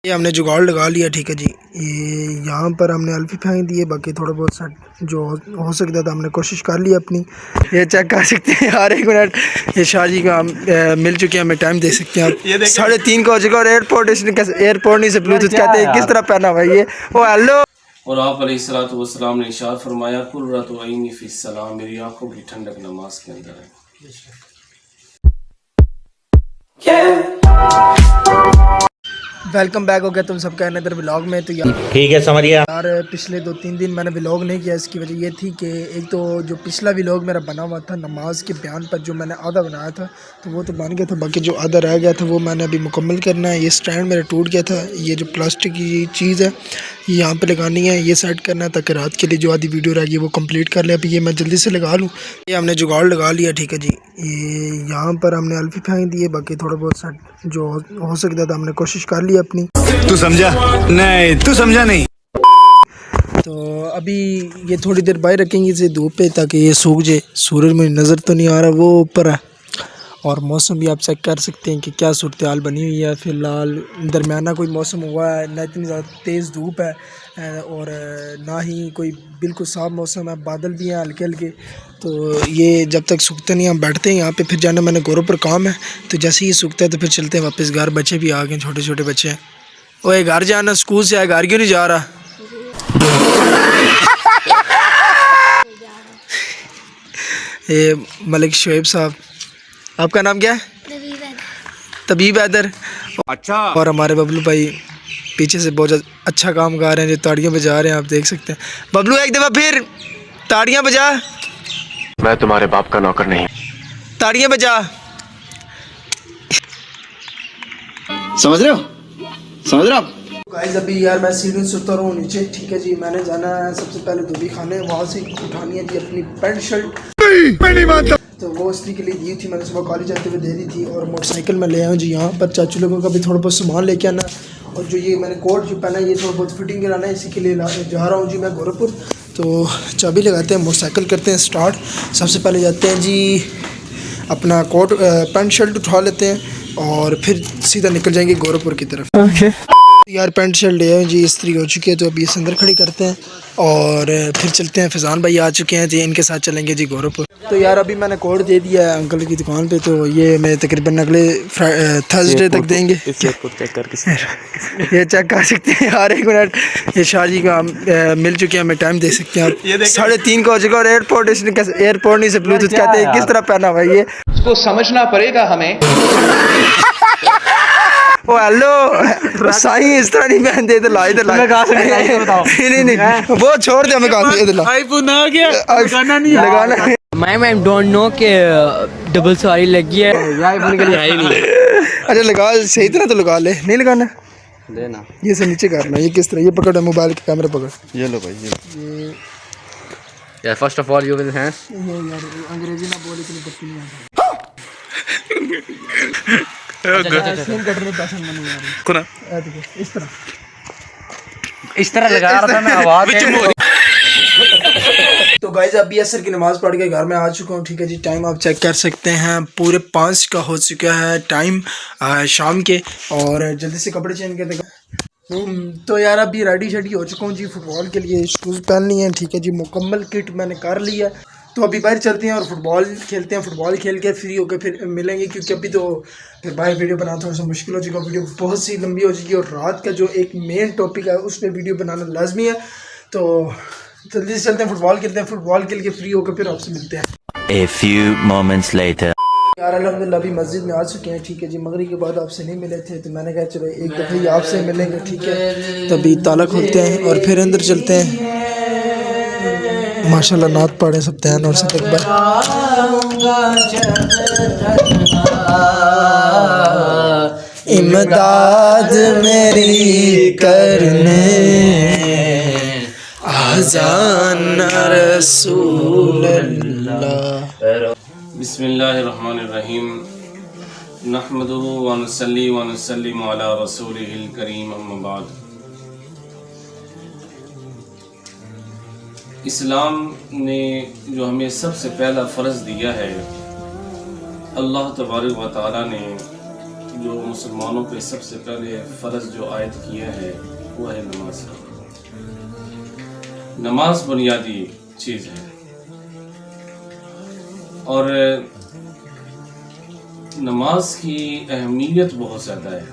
یہ ہم نے جگاڑ لگا لیا، ٹھیک ہے جی. یہ یہاں پر ہم نے الفی پھینک دیے، باقی تھوڑا بہت سیٹ جو ہو سکتا تھا ہم نے کوشش کر لی اپنی. یہ چیک کر سکتے ہیں یار، ایک منٹ. یہ شاہ جی کا مل چکے ہیں، ہمیں ٹائم دے سکتے ہیں آپ. 3:30 کا ہو چکا، اور ایئرپورٹ نہیں سے بلوٹوتھ کہتے ہیں کس طرح پہنا ہوا یہ. او ہیلو. اور آپ علیہ الصلوۃ والسلام نے ارشاد فرمایا قرۃ عینی فی الصلاۃ، میری آنکھوں کی ٹھنڈک نماز کے اندر ہے. ویلکم بیک ہو گیا تم سب کا اندر ولاگ میں. تو ٹھیک ہے سمجھیے یار پچھلے 2-3 دن میں نے ولاگ نہیں کیا. اس کی وجہ یہ تھی کہ ایک تو جو پچھلا ولاگ میرا بنا ہوا تھا نماز کے بیان پر، جو میں نے آدھا بنایا تھا تو وہ تو بن گیا تھا، باقی جو آدھا رہ گیا تھا وہ میں نے ابھی مکمل کرنا ہے. یہ سٹینڈ میرا ٹوٹ گیا تھا، یہ جو پلاسٹک کی چیز ہے یہ یہاں پہ لگانی ہے، یہ سیٹ کرنا ہے تاکہ رات کے لیے جو آدھی ویڈیو رہ گئی وہ کمپلیٹ کر لیں. ابھی یہ میں جلدی سے لگا لوں. یہ ہم نے جگاڑ لگا لیا، ٹھیک ہے جی. یہ یہاں پر ہم نے الفی پھینک دیے، باقی تھوڑا بہت سیٹ جو ہو سکتا تھا ہم نے کوشش کر لی اپنی. تو سمجھا نہیں، تو سمجھا نہیں. تو ابھی یہ تھوڑی دیر باہر رکھیں گے اسے دھوپ پہ تاکہ یہ سوکھ جائے. سورج میں نظر تو نہیں آ رہا، وہ اوپر ہے. اور موسم بھی آپ چیک کر سکتے ہیں کہ کیا صورتحال بنی ہوئی ہے. فی الحال درمیانہ کوئی موسم ہوا ہے، نہ اتنی زیادہ تیز دھوپ ہے اور نہ ہی کوئی بالکل صاف موسم ہے. بادل بھی ہیں ہلکے ہلکے. تو یہ جب تک سوکھتے نہیں ہم بیٹھتے ہیں یہاں پہ. پھر جانا میں نے گورو پر کام ہے، تو جیسے ہی سوکھتا ہے تو پھر چلتے ہیں واپس گھر. بچے بھی آ گئے، چھوٹے چھوٹے بچے ہیں. اوے گھر جانا، اسکول سے آئے گھر کیوں نہیں جا رہا؟ یہ ملک شعیب صاحب. آپ کا نام کیا ہے؟ طبیب حیدر. اچھا. اور ہمارے ببلو بھائی پیچھے سے بہت اچھا کام کر رہے ہیں، جو تاڑیاں بجا رہے ہیں آپ دیکھ سکتے ہیں. ببلو ایک دفعہ پھر تاڑیاں بجا. میں تمہارے باپ کا نوکر نہیں. تاڑیاں بجا. سمجھ رہے ہو؟ سمجھ رہے ہو آپ؟ گائز ابھی یار میں سیڑھیوں سے اتر رہا ہوں نیچے، ٹھیک ہے جی. میں نے جانا ہے سب سے پہلے دھوبی خانے، وہاں سے اٹھانی ہے جی اپنی پینٹ شرٹ. میں نہیں مانتا. تو وہ استری کے لیے دی تھی، میں نے صبح کالج جاتے ہوئے دے دی تھی. اور موٹر سائیکل میں لے آیا ہوں جی یہاں پر. چاچو لوگوں کا بھی تھوڑا بہت سامان لے کے آنا. اور جو یہ میں نے کوٹ جو پہنا ہے یہ تھوڑا بہت فٹنگ کرانا ہے، اسی کے لیے جا رہا ہوں جی میں گورکھپور. تو چابی لگاتے ہیں، موٹر سائیکل کرتے ہیں اسٹارٹ. سب سے پہلے جاتے ہیں جی اپنا کوٹ پینٹ شرٹ اٹھا لیتے ہیں اور پھر سیدھا نکل جائیں گے گورکھپور کی طرف. یار پینٹ شرٹ لے آئے جی، استری ہو چکی ہے تو ابھی اس اندر کھڑی کرتے ہیں اور پھر چلتے ہیں. فیضان بھائی آ چکے ہیں جی، ان کے ساتھ چلیں گے جی گورکھپور. تو یار ابھی میں نے کوڈ دے دیا ہے انکل کی دکان پہ، تو یہ میں تقریباً اگلے تھرسڈے تک دیں گے. یہ چیک کر سکتے ہیں یار، ایک منٹ. یہ شاہ جی کا مل چکے ہیں، ہمیں ٹائم دے سکتے ہیں آپ. 3:30 کا ہو چکا، اور ایئرپورٹ نہیں سے بلوٹوتھ کہتے ہیں کس طرح پہنا ہوا یہ. اس کو سمجھنا پڑے گا ہمیں. او ہیلو سائیں، اس طرح نہیں پہنتے تو لائی تو لائی. نہیں وہ چھوڑ دے، ہمیں کہاں سے آئی فون آ گیا، لگانا نہیں ہے. لگانا ہے. میں ڈونٹ نو کہ ڈبل سواری لگی ہے. اچھا لگا صحیح طرح تو لگا لے. نہیں لگانا لینا، یہ سے نیچے کرنا. یہ کس طرح؟ یہ پکڑ موبائل کا کیمرہ پکڑ. یہ لو بھائی. Yeah, first of all you will have. یہ یار انگریزی نہ بولے اتنی بچی نہیں آتی. اس طرح لگا رہا تھا میں آواز. تو گائز ابھی عصر کی نماز پڑھ کے گھر میں آ چکا ہوں، ٹھیک ہے جی. ٹائم آپ چیک کر سکتے ہیں، پورے 5 کا ہو چکا ہے ٹائم شام کے. اور جلدی سے کپڑے چینج کرتے تو یار ابھی ریڈی شیڈی ہو چکا ہوں جی فٹ بال کے لیے. شوز پہن لیے ہیں، ٹھیک ہے جی. مکمل کٹ میں نے کر لیا. تو ابھی باہر چلتے ہیں اور فٹ بال کھیلتے ہیں. فٹ بال کھیل کے فری ہو کے پھر ملیں گے، کیونکہ ابھی تو پھر باہر ویڈیو بنانا تھوڑا سا مشکل ہو چکا. ویڈیو بہت سی لمبی ہو چکی ہے اور رات کا جو ایک مین ٹاپک ہے اس پہ ویڈیو بنانا لازمی ہے. تو جلدی سے چلتے ہیں، فٹ بال کھیلتے ہیں. فٹ بال کھیل کے فری ہو کے پھر آپ سے ملتے ہیں. A few moments later. یار الحمدللہ ابھی مسجد میں آ چکے ہیں، ٹھیک ہے جی. مغرب کے بعد آپ سے نہیں ملے تھے تو میں نے کہا چلو ایک دفعہ ہی آپ سے ملیں گے، ٹھیک ہے. تو ابھی تالا کھولتے ہیں اور پھر اندر چلتے ہیں. ماشاءاللہ نعت پڑھیں سبتین اور سب اکبر. امداد میری کرنے آذان رسول اللہ. بسم اللہ الرحمن الرحیم. نحمدہ ونصلی ونسلم علی رسولہ الکریم، اما بعد. اسلام نے جو ہمیں سب سے پہلا فرض دیا ہے، اللہ تبارک و تعالیٰ نے جو مسلمانوں پہ سب سے پہلے فرض جو عائد کیا ہے وہ ہے نماز کا۔ نماز بنیادی چیز ہے، اور نماز کی اہمیت بہت زیادہ ہے۔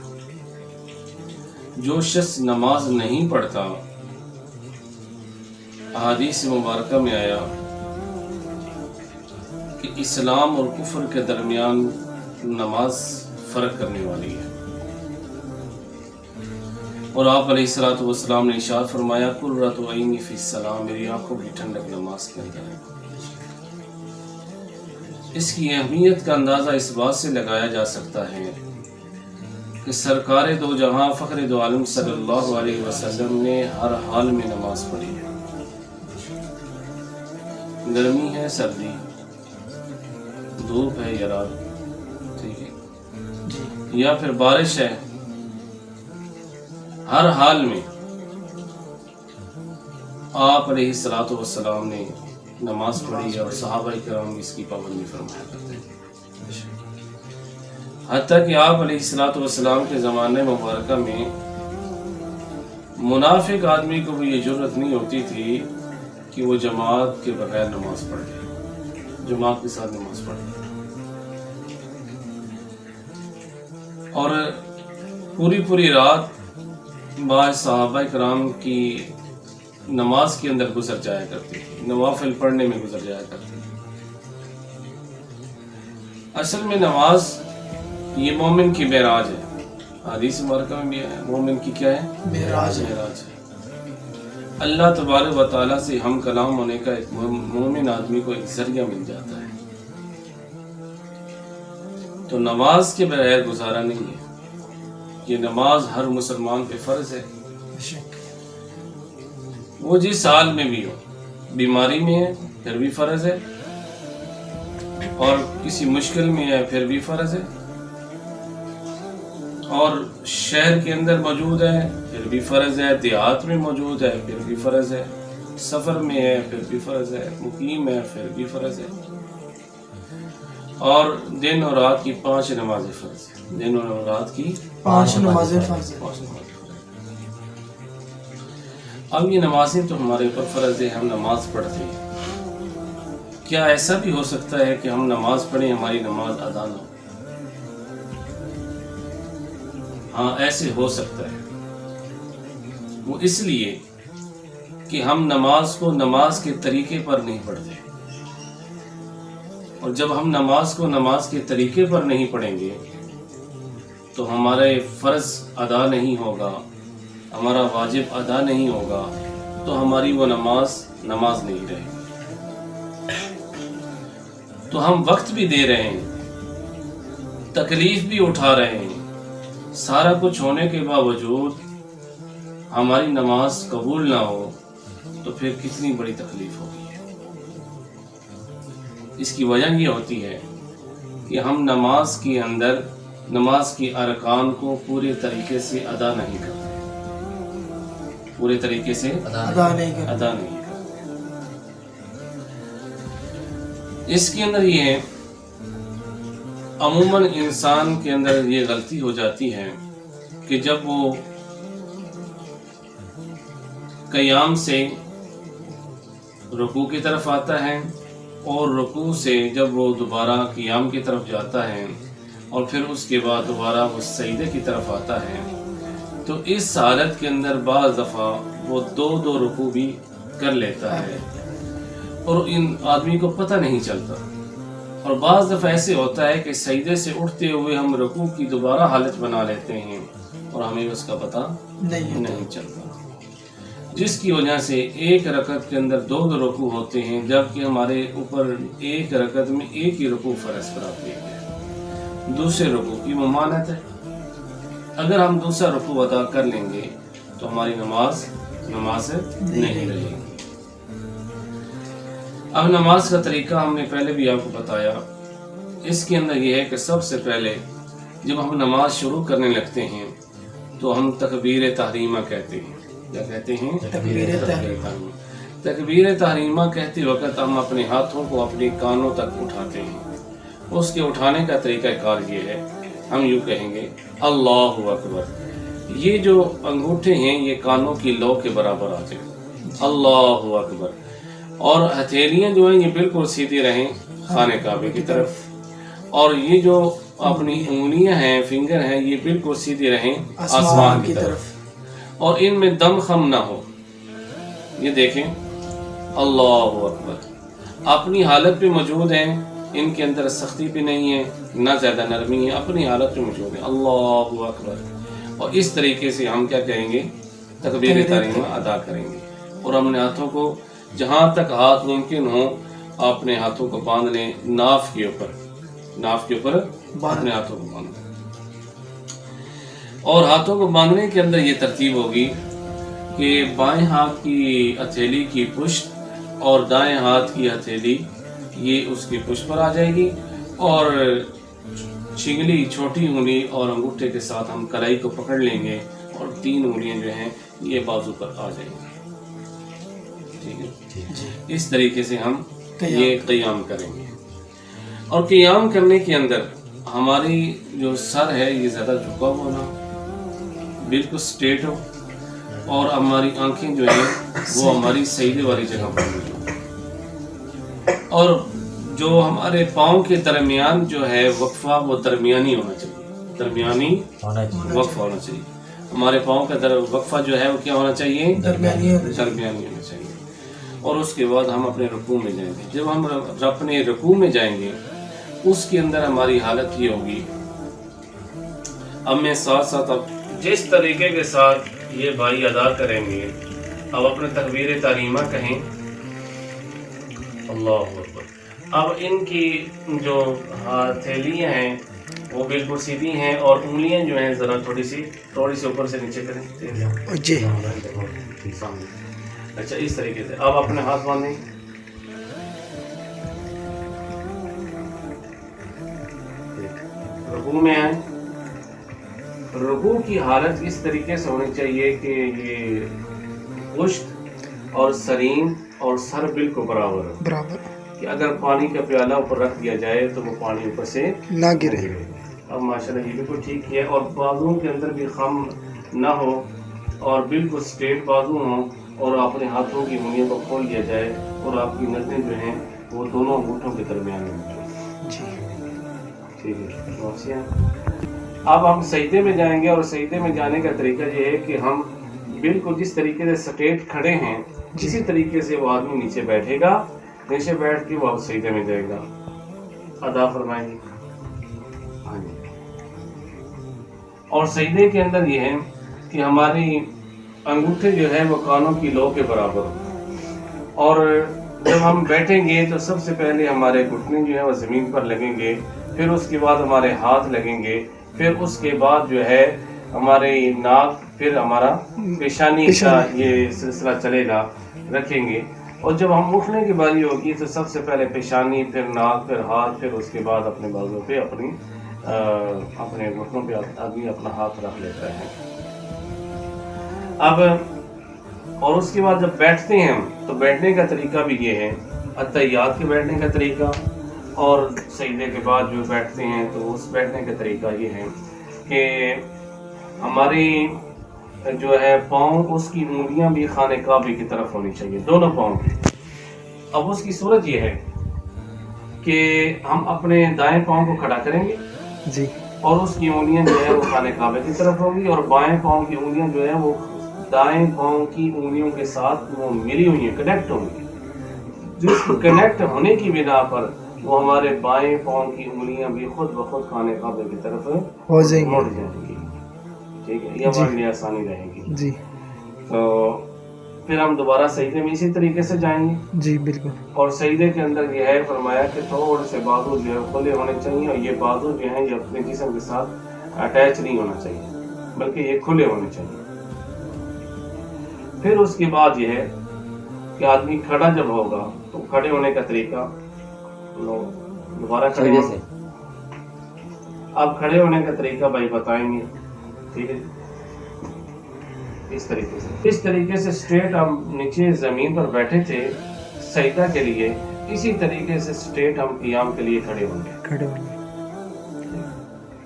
جو شخص نماز نہیں پڑھتا، احادیث مبارکہ میں آیا کہ اسلام اور کفر کے درمیان نماز فرق کرنے والی ہے، اور آپ علیہ الصلوۃ والسلام نے ارشاد فرمایا قرۃ عینی فی الصلاۃ، میری آنکھوں کی ٹھنڈک نماز کے اندر ہے۔ اس کی اہمیت کا اندازہ اس بات سے لگایا جا سکتا ہے کہ سرکار دو جہاں فخر دو عالم صلی اللہ علیہ وسلم نے ہر حال میں نماز پڑھی ہے، گرمی ہے، سردی، دھوپ ہے یا رات، ٹھیک ہے، یا پھر بارش ہے، ہر حال میں آپ علیہ الصلوۃ والسلام نے نماز پڑھی اور صحابہ کرام اس کی پابندی فرمایا کرتے ہیں۔ حتیٰ کہ آپ علیہ الصلوۃ والسلام کے زمانے مبارکہ میں منافق آدمی کو بھی یہ جرأت نہیں ہوتی تھی کہ وہ جماعت کے بغیر نماز پڑھے، جماعت کے ساتھ نماز پڑھے، اور پوری رات بعض صحابہ کرام کی نماز کے اندر گزر جایا کرتی تھی، نوافل پڑھنے میں گزر جایا کرتی تھی۔ اصل میں نماز یہ مومن کی معراج ہے، حدیث مبارکہ میں بھی ہے، مومن کی کیا ہے؟ معراج ہے۔ اللہ تبارک و تعالیٰ سے ہم کلام ہونے کا ایک مومن آدمی کو ایک ذریعہ مل جاتا ہے، تو نماز کے بغیر گزارا نہیں ہے۔ یہ نماز ہر مسلمان پہ فرض ہے، وہ جس حال میں بھی ہو، بیماری میں ہے پھر بھی فرض ہے، اور کسی مشکل میں ہے پھر بھی فرض ہے، اور شہر کے اندر موجود ہے پھر بھی فرض ہے، دیہات میں موجود ہے پھر بھی فرض ہے، سفر میں ہے پھر بھی فرض ہے، مقیم ہے پھر بھی فرض ہے، اور دن اور رات کی 5 نمازیں فرض ہیں، دن اور رات کی 5 نمازیں فرض ہیں۔ اب یہ نمازیں تو ہمارے اوپر فرض ہے، ہم نماز پڑھتے ہیں، کیا ایسا بھی ہو سکتا ہے کہ ہم نماز پڑھیں ہماری نماز ادا نہ ہو؟ ہاں ایسے ہو سکتا ہے، وہ اس لیے کہ ہم نماز کو نماز کے طریقے پر نہیں پڑھتے، اور جب ہم نماز کو نماز کے طریقے پر نہیں پڑھیں گے تو ہمارے فرض ادا نہیں ہوگا، ہمارا واجب ادا نہیں ہوگا، تو ہماری وہ نماز نہیں رہے گی۔ تو ہم وقت بھی دے رہے ہیں، تکلیف بھی اٹھا رہے ہیں، سارا کچھ ہونے کے باوجود ہماری نماز قبول نہ ہو تو پھر کتنی بڑی تکلیف ہوگی۔ اس کی وجہ یہ ہوتی ہے کہ ہم نماز کے اندر نماز کی ارکان کو پورے طریقے سے ادا نہیں کرتے، پورے طریقے سے ادا نہیں کرتے۔ اس کے اندر یہ ہے، عموماً انسان کے اندر یہ غلطی ہو جاتی ہے کہ جب وہ قیام سے رکوع کی طرف آتا ہے اور رکوع سے جب وہ دوبارہ قیام کی طرف جاتا ہے اور پھر اس کے بعد دوبارہ وہ سجدے کی طرف آتا ہے، تو اس حالت کے اندر بعض دفعہ وہ 2 رکوع بھی کر لیتا ہے اور ان آدمی کو پتہ نہیں چلتا، اور بعض دفعہ ایسے ہوتا ہے کہ سجدے سے اٹھتے ہوئے ہم رکوع کی دوبارہ حالت بنا لیتے ہیں اور ہمیں اس کا پتہ نہیں چلتا، جس کی وجہ سے ایک رکعت کے اندر 2 رکوع ہوتے ہیں، جبکہ ہمارے اوپر ایک رکعت میں ایک ہی رکوع فرض قرار دیا گیا ہے۔ دوسرے رکوع کی ممانعت ہے، اگر ہم دوسرا رکوع ادا کر لیں گے تو ہماری نماز نہیں رہے گی۔ اب نماز کا طریقہ ہم نے پہلے بھی آپ کو بتایا، اس کے اندر یہ ہے کہ سب سے پہلے جب ہم نماز شروع کرنے لگتے ہیں تو ہم تکبیر تحریمہ کہتے ہیں۔ کیا کہتے ہیں؟ تکبیر تحریمہ کہتے وقت ہم اپنے ہاتھوں کو اپنے کانوں تک اٹھاتے ہیں۔ اس کے اٹھانے کا طریقہ کار یہ ہے ہم یوں کہیں گے اللہ اکبر. یہ جو انگوٹھے ہیں یہ کانوں کی لو کے برابر آتے ہیں. اللہ اکبر. اور ہتھیلیاں جو ہیں یہ بالکل سیدھی رہیں خانہ کعبے کی طرف. اور یہ جو اپنی انگلیاں ہیں فنگر ہیں یہ بالکل سیدھی رہیں آسمان کی طرف. اور ان میں دم خم نہ ہو. یہ دیکھیں اللہ اکبر. اپنی حالت پہ موجود ہیں, ان کے اندر سختی بھی نہیں ہے نہ زیادہ نرمی ہے, اپنی حالت پہ موجود ہیں. اللہ اکبر. اور اس طریقے سے ہم کیا کہیں گے تکبیر تحریمہ ادا کریں گے. اور ہم نے ہاتھوں کو جہاں تک ہاتھ ممکن ہو اپنے ہاتھوں کو باندھ لیں ناف کے اوپر اپنے ہاتھوں کو باندھ لیں. اور ہاتھوں کو باندھنے کے اندر یہ ترتیب ہوگی کہ بائیں ہاتھ کی ہتھیلی کی پشت اور دائیں ہاتھ کی ہتھیلی یہ اس کی پشت پر آ جائے گی, اور چنگلی چھوٹی انگلی اور انگوٹھے کے ساتھ ہم کلائی کو پکڑ لیں گے, اور 3 انگلیاں جو ہیں یہ بازو پر آ جائیں گی. ٹھیک ہے, اس طریقے سے ہم یہ قیام کریں گے. اور قیام کرنے کے اندر ہماری جو سر ہے یہ زیادہ جھکا ہوا نہ, بالکل سٹریٹ ہو, اور ہماری آنکھیں جو ہیں وہ ہماری سجدے والی جگہ پر ہوں. اور جو ہمارے پاؤں کے درمیان جو ہے وقفہ وہ درمیانی ہونا چاہیے, درمیانی وقفہ ہونا چاہیے. ہمارے پاؤں کا وقفہ جو ہے وہ کیا ہونا چاہیے درمیانی ہونا چاہیے. اور اس کے بعد ہم اپنے رکوع میں جائیں گے. جب ہم اپنے رکوع میں جائیں گے اس کے اندر ہماری حالت یہ ہوگی, اب میں ساتھ ساتھ اب جس طریقے کے ساتھ یہ بھائی ادا کریں گے اب اپنے تکبیر تحریمہ کہیں اللہ اکبر. اب ان کی جو ہتھیلیاں ہیں وہ بالکل سیدھی ہیں, اور انگلیاں جو ہیں ذرا تھوڑی سی اوپر سے نیچے کریں جی. اچھا اس طریقے سے اب اپنے ہاتھ باندھیں. رکوع میں آئیں. رکوع کی حالت اس طریقے سے ہونی چاہیے کہ یہ پشت اور سرین اور سر بالکل برابر کہ اگر پانی کا پیالہ اوپر رکھ دیا جائے تو وہ پانی اوپر سے نہ گرے. اب ماشاءاللہ یہ بالکل ٹھیک کیا. اور بازوؤں کے اندر بھی خم نہ ہو اور بالکل سٹریٹ بازو ہوں, اور اپنے ہاتھوں کی انگلیوں کو کھول دیا جائے اور آپ کی نظریں جو ہیں وہ دونوں انگوٹھوں کے درمیان میں جی. ٹھیک ہے. اب ہم سجدے میں جائیں گے, اور سجدے میں جانے کا طریقہ یہ ہے کہ ہم بالکل جس طریقے سے سٹریٹ کھڑے ہیں اسی طریقے سے وہ آدمی نیچے بیٹھے گا, نیچے بیٹھ کے وہ سجدے میں جائے گا. ادا فرمائیں گے. ہاں جی. اور سجدے کے اندر یہ ہے کہ ہماری انگوٹھے جو ہے وہ کانوں کی لو کے برابر ہو, اور جب ہم بیٹھیں گے تو سب سے پہلے ہمارے گھٹنے جو ہے وہ زمین پر لگیں گے, پھر اس کے بعد ہمارے ہاتھ لگیں گے, پھر اس کے بعد جو ہے ہمارے ناک, پھر ہمارا پیشانی کا یہ سلسلہ چلے گا, رکھیں گے. اور جب ہم اٹھنے کی باری ہوگی تو سب سے پہلے پیشانی, پھر ناک, پھر ہاتھ, پھر اس کے بعد اپنے بازو پہ اپنے گھٹنوں پہ آدمی اپنا ہاتھ رکھ لیتا ہے. اب اور اس کے بعد جب بیٹھتے ہیں ہم تو بیٹھنے کا طریقہ بھی یہ ہے, اتحیات کے بیٹھنے کا طریقہ, اور سجدے کے بعد جو بیٹھتے ہیں تو اس بیٹھنے کا طریقہ یہ ہے کہ ہماری جو ہے پاؤں, اس کی انگلیاں بھی خانہ کعبے کی طرف ہونی چاہیے, دونوں پاؤں کی. اب اس کی صورت یہ ہے کہ ہم اپنے دائیں پاؤں کو کھڑا کریں گے جی, اور اس کی انگلیاں جو ہے وہ خانہ کعبے کی طرف ہوگی, اور بائیں پاؤں کی انگلیاں جو ہے وہ دائیں پاؤں کی انگلیوں کے ساتھ وہ ملی ہوئی ہیں, کنیکٹ ہوں گی, جس کو کنیکٹ ہونے کی بنا پر وہ ہمارے بائیں پاؤں کی انگلیاں بھی خود بخود خانہ کعبے کی طرف مڑ جائیں گی. ٹھیک ہے, یہ ہمارے لیے آسانی رہے گی جی. تو پھر ہم دوبارہ سجدے میں اسی طریقے سے جائیں گے جی بالکل. اور سجدے کے اندر یہ ہے فرمایا کہ تھوڑے سے بازو جو ہے کھلے ہونے چاہیے, اور یہ بازو جو ہیں یہ اپنے جسم کے ساتھ اٹیچ نہیں ہونا چاہیے بلکہ یہ کھلے ہونے چاہیے. پھر اس کے بعد یہ ہے کہ آدمی کھڑا جب ہوگا تو کھڑے ہونے کا طریقہ دوبارہ کھڑے ہونے, اب کھڑے ہونے کا طریقہ بھائی بتائیں گے. ٹھیک ہے, اس طریقے سے اسٹریٹ ہم نیچے زمین پر بیٹھے تھے سجدہ کے لیے, اسی طریقے سے اسٹریٹ ہم قیام کے لیے کھڑے ہوں گے.